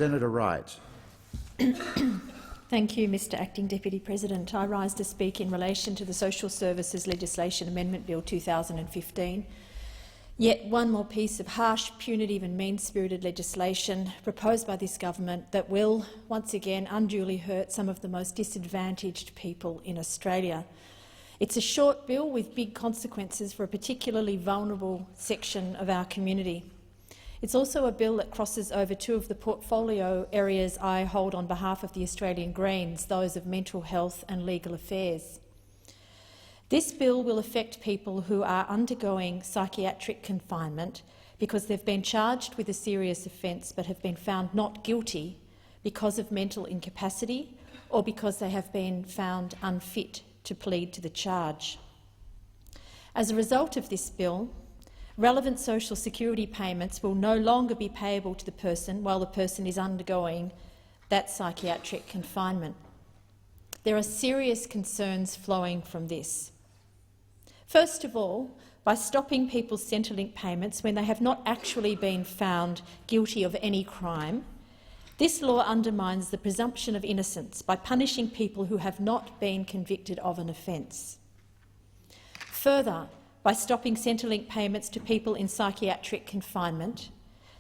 Senator Wright. Thank you, Mr Acting Deputy President. I rise to speak in relation to the Social Services Legislation Amendment Bill 2015. Yet one more piece of harsh, punitive and mean-spirited legislation proposed by this government that will, once again, unduly hurt some of the most disadvantaged people in Australia. It's a short bill with big consequences for a particularly vulnerable section of our community. It's also a bill that crosses over two of the portfolio areas I hold on behalf of the Australian Greens, those of mental health and legal affairs. This bill will affect people who are undergoing psychiatric confinement because they've been charged with a serious offence but have been found not guilty because of mental incapacity or because they have been found unfit to plead to the charge. As a result of this bill, relevant social security payments will no longer be payable to the person while the person is undergoing that psychiatric confinement. There are serious concerns flowing from this. First of all, by stopping people's Centrelink payments when they have not actually been found guilty of any crime, this law undermines the presumption of innocence by punishing people who have not been convicted of an offence. Further, by stopping Centrelink payments to people in psychiatric confinement,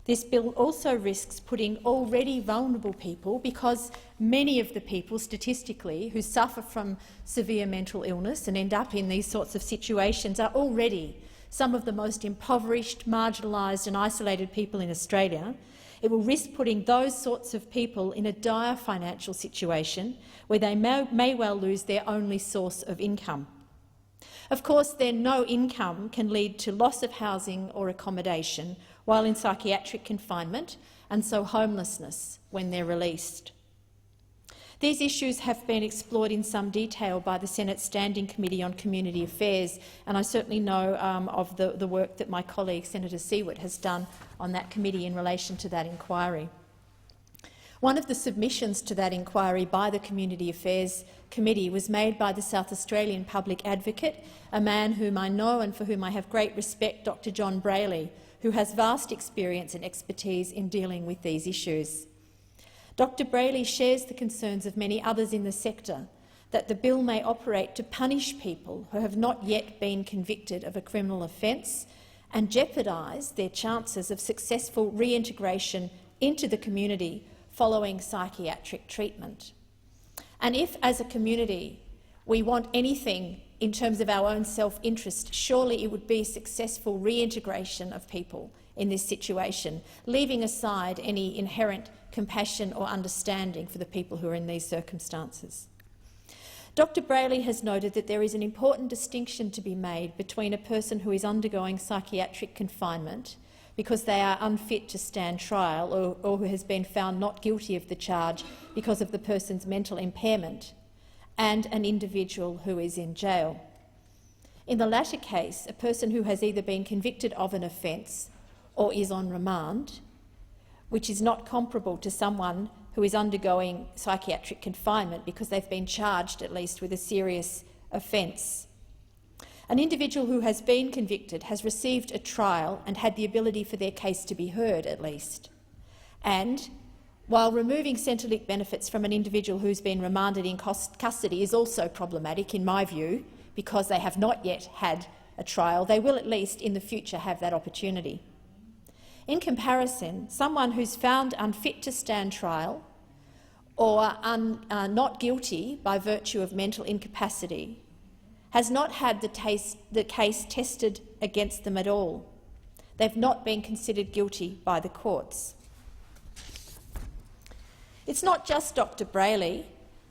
this bill also risks putting already vulnerable people, because many of the people statistically who suffer from severe mental illness and end up in these sorts of situations are already some of the most impoverished, marginalised and isolated people in Australia. It will risk putting those sorts of people in a dire financial situation where they may well lose their only source of income. Of course, their no income can lead to loss of housing or accommodation while in psychiatric confinement, and so homelessness when they're released. These issues have been explored in some detail by the Senate Standing Committee on Community Affairs, and I certainly know of the work that my colleague Senator Siewert has done on that committee in relation to that inquiry. One of the submissions to that inquiry by the Community Affairs Committee was made by the South Australian Public Advocate, a man whom I know and for whom I have great respect, Dr John Brayley, who has vast experience and expertise in dealing with these issues. Dr Brayley shares the concerns of many others in the sector that the bill may operate to punish people who have not yet been convicted of a criminal offence and jeopardise their chances of successful reintegration into the community following psychiatric treatment. And if, as a community, we want anything in terms of our own self-interest, surely it would be successful reintegration of people in this situation, leaving aside any inherent compassion or understanding for the people who are in these circumstances. Dr Brayley has noted that there is an important distinction to be made between a person who is undergoing psychiatric confinement because they are unfit to stand trial or who has been found not guilty of the charge because of the person's mental impairment, and an individual who is in jail. In the latter case, a person who has either been convicted of an offence or is on remand, which is not comparable to someone who is undergoing psychiatric confinement because they've been charged at least with a serious offence. An individual who has been convicted has received a trial and had the ability for their case to be heard at least. And while removing Centrelink benefits from an individual who's been remanded in custody is also problematic, in my view, because they have not yet had a trial, they will at least in the future have that opportunity. In comparison, someone who's found unfit to stand trial or not guilty by virtue of mental incapacity has not had the case tested against them at all. They've not been considered guilty by the courts. It's not just Dr Brayley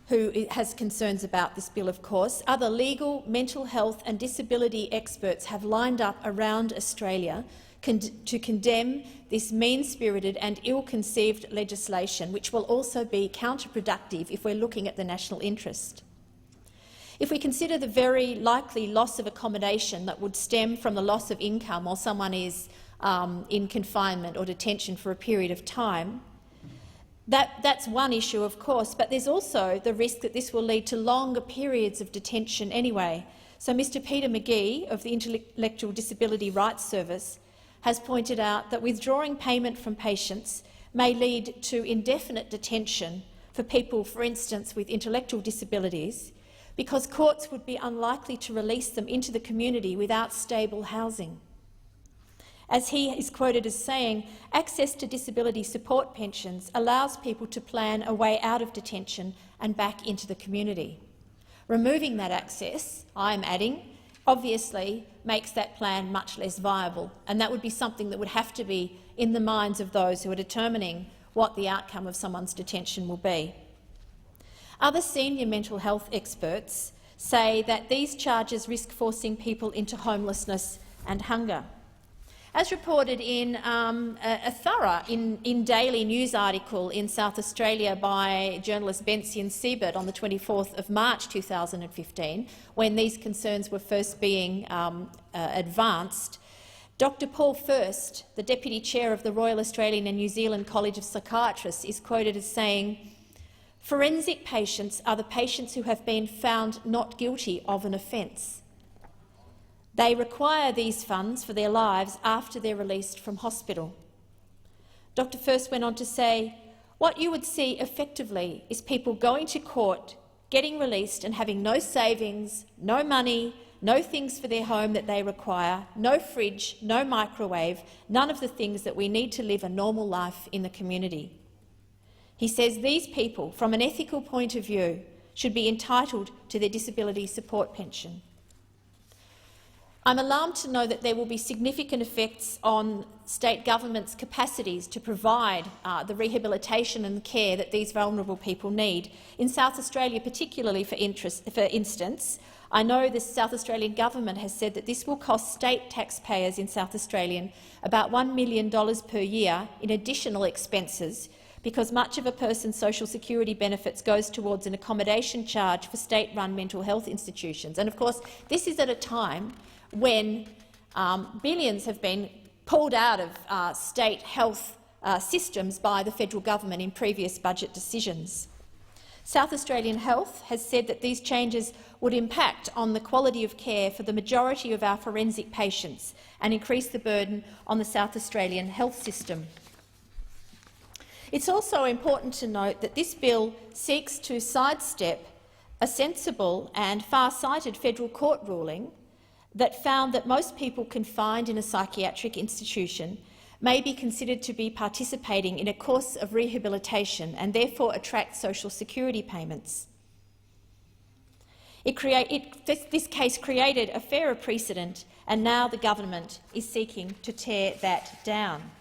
who has concerns about this bill, of course. Other legal, mental health and disability experts have lined up around Australia to condemn this mean-spirited and ill-conceived legislation, which will also be counterproductive if we're looking at the national interest. If we consider the very likely loss of accommodation that would stem from the loss of income while someone is in confinement or detention for a period of time, that's one issue, of course, but there's also the risk that this will lead to longer periods of detention anyway. So Mr Peter McGee of the Intellectual Disability Rights Service has pointed out that withdrawing payment from patients may lead to indefinite detention for people, for instance, with intellectual disabilities, because courts would be unlikely to release them into the community without stable housing. As he is quoted as saying, access to disability support pensions allows people to plan a way out of detention and back into the community. Removing that access, I'm adding, obviously makes that plan much less viable, and that would be something that would have to be in the minds of those who are determining what the outcome of someone's detention will be. Other senior mental health experts say that these charges risk forcing people into homelessness and hunger. As reported in a thorough daily news article in South Australia by journalist Bensian Siebert on the 24th of March 2015, when these concerns were first being advanced, Dr Paul First, the Deputy Chair of the Royal Australian and New Zealand College of Psychiatrists, is quoted as saying, "Forensic patients are the patients who have been found not guilty of an offence. They require these funds for their lives after they're released from hospital." Dr First went on to say, "What you would see effectively is people going to court, getting released and having no savings, no money, no things for their home that they require, no fridge, no microwave, none of the things that we need to live a normal life in the community." He says these people, from an ethical point of view, should be entitled to their disability support pension. I'm alarmed to know that there will be significant effects on state governments' capacities to provide the rehabilitation and care that these vulnerable people need. In South Australia, particularly for instance, I know the South Australian government has said that this will cost state taxpayers in South Australia about $1 million per year in additional expenses, because much of a person's social security benefits goes towards an accommodation charge for state-run mental health institutions. And of course, this is at a time when billions have been pulled out of state health systems by the federal government in previous budget decisions. South Australian Health has said that these changes would impact on the quality of care for the majority of our forensic patients and increase the burden on the South Australian health system. It's also important to note that this bill seeks to sidestep a sensible and far-sighted federal court ruling that found that most people confined in a psychiatric institution may be considered to be participating in a course of rehabilitation and therefore attract social security payments. This case created a fairer precedent, and now the government is seeking to tear that down.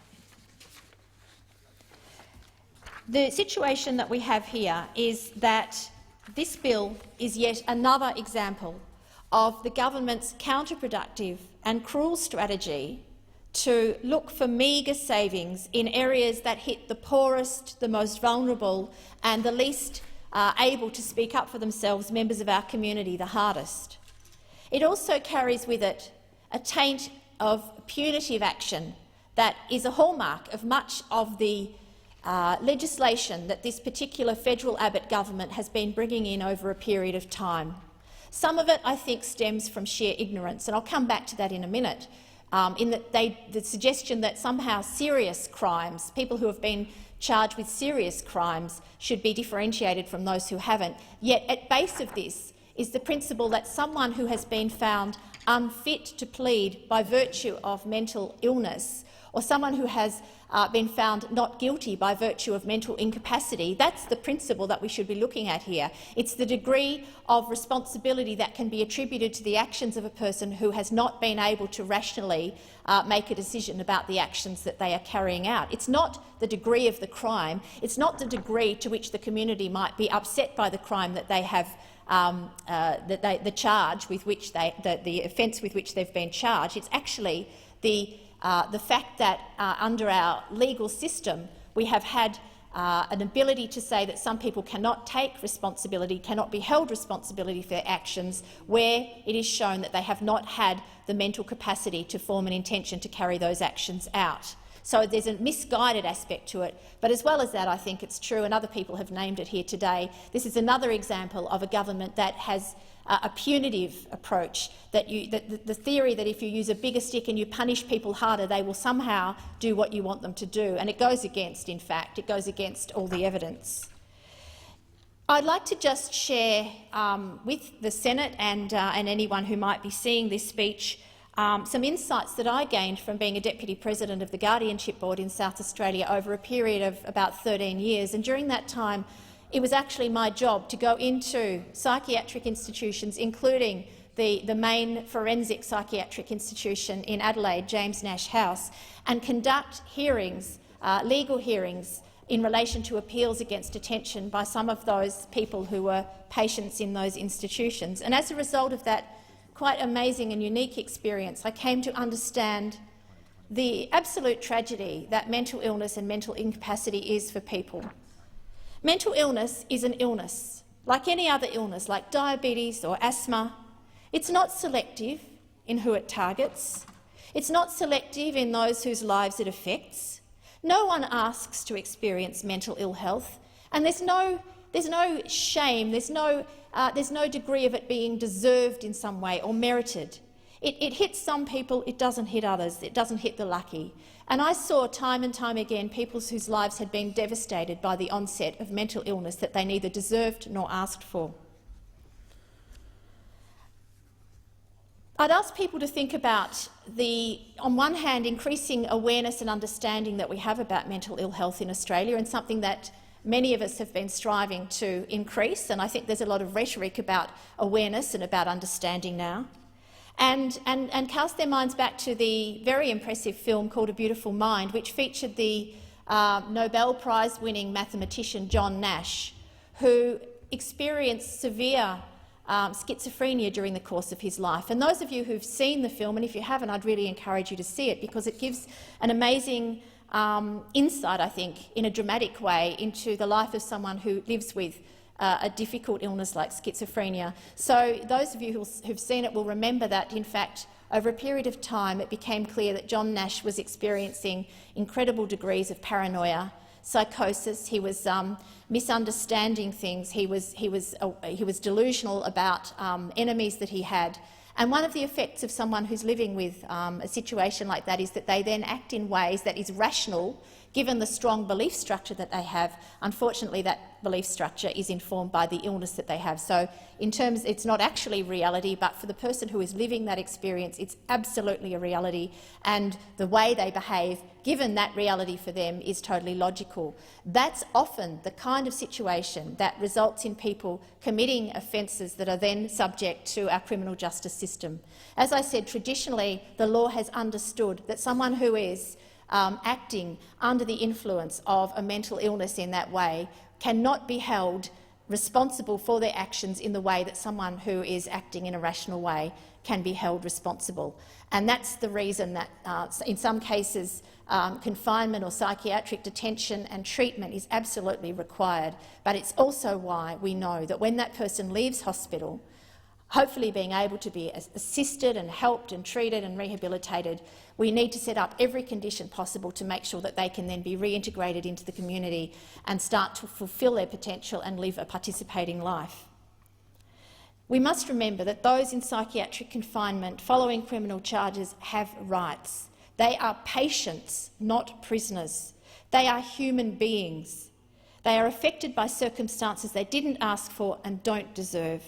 The situation that we have here is that this bill is yet another example of the government's counterproductive and cruel strategy to look for meagre savings in areas that hit the poorest, the most vulnerable and the least able to speak up for themselves members of our community the hardest. It also carries with it a taint of punitive action that is a hallmark of much of the legislation that this particular federal Abbott government has been bringing in over a period of time. Some of it, I think, stems from sheer ignorance, and I'll come back to that in a minute, in that the suggestion that somehow serious crimes, people who have been charged with serious crimes, should be differentiated from those who haven't. Yet at base of this is the principle that someone who has been found unfit to plead by virtue of mental illness, or someone who has been found not guilty by virtue of mental incapacity, that's the principle that we should be looking at here. It's the degree of responsibility that can be attributed to the actions of a person who has not been able to rationally make a decision about the actions that they are carrying out. It's not the degree of the crime, it's not the degree to which the community might be upset by the crime that they have the charge with which the offence with which they've been charged. It's actually the fact that under our legal system we have had an ability to say that some people cannot take responsibility, cannot be held responsibility for their actions, where it is shown that they have not had the mental capacity to form an intention to carry those actions out. So there's a misguided aspect to it. But as well as that, I think it's true, and other people have named it here today, this is another example of a government that has a punitive approach, that the theory that if you use a bigger stick and you punish people harder, they will somehow do what you want them to do. And it goes against, in fact, it goes against all the evidence. I'd like to just share with the Senate and anyone who might be seeing this speech some insights that I gained from being a Deputy President of the Guardianship Board in South Australia over a period of about 13 years. And during that time, it was actually my job to go into psychiatric institutions, including the main forensic psychiatric institution in Adelaide, James Nash House, and conduct hearings, legal hearings, in relation to appeals against detention by some of those people who were patients in those institutions. And as a result of that quite amazing and unique experience, I came to understand the absolute tragedy that mental illness and mental incapacity is for people. Mental illness is an illness, like any other illness, like diabetes or asthma. It's not selective in who it targets. It's not selective in those whose lives it affects. No one asks to experience mental ill health, and there's no shame, there's no degree of it being deserved in some way or merited. It hits some people, it doesn't hit others, it doesn't hit the lucky. And I saw time and time again people whose lives had been devastated by the onset of mental illness that they neither deserved nor asked for. I'd ask people to think about on one hand, increasing awareness and understanding that we have about mental ill health in Australia, and something that many of us have been striving to increase, and I think there's a lot of rhetoric about awareness and about understanding now. And cast their minds back to the very impressive film called A Beautiful Mind, which featured the Nobel Prize-winning mathematician John Nash, who experienced severe schizophrenia during the course of his life. And those of you who've seen the film, and if you haven't, I'd really encourage you to see it, because it gives an amazing insight, I think, in a dramatic way into the life of someone who lives with a difficult illness like schizophrenia. So those of you who've seen it will remember that, in fact, over a period of time it became clear that John Nash was experiencing incredible degrees of paranoia, psychosis. He was misunderstanding things. He was delusional about enemies that he had. And one of the effects of someone who's living with a situation like that is that they then act in ways that is rational, given the strong belief structure that they have. Unfortunately, that belief structure is informed by the illness that they have. So in terms, it's not actually reality, but for the person who is living that experience, it's absolutely a reality, and the way they behave, given that reality for them, is totally logical. That's often the kind of situation that results in people committing offences that are then subject to our criminal justice system. As I said, traditionally the law has understood that someone who is acting under the influence of a mental illness in that way cannot be held responsible for their actions in the way that someone who is acting in a rational way can be held responsible. And that's the reason that in some cases confinement or psychiatric detention and treatment is absolutely required. But it's also why we know that when that person leaves hospital, hopefully being able to be assisted and helped and treated and rehabilitated, we need to set up every condition possible to make sure that they can then be reintegrated into the community and start to fulfil their potential and live a participating life. We must remember that those in psychiatric confinement following criminal charges have rights. They are patients, not prisoners. They are human beings. They are affected by circumstances they didn't ask for and don't deserve.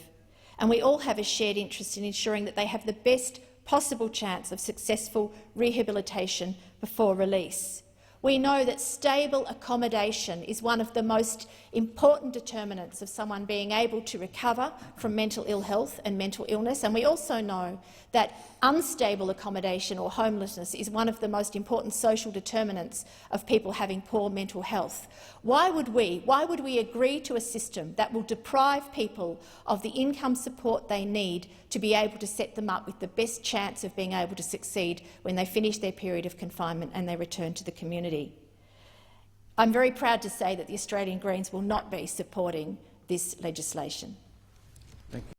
And we all have a shared interest in ensuring that they have the best possible chance of successful rehabilitation before release. We know that stable accommodation is one of the most important determinants of someone being able to recover from mental ill health and mental illness, and we also know that unstable accommodation or homelessness is one of the most important social determinants of people having poor mental health. Why would we agree to a system that will deprive people of the income support they need to be able to set them up with the best chance of being able to succeed when they finish their period of confinement and they return to the community? I'm very proud to say that the Australian Greens will not be supporting this legislation.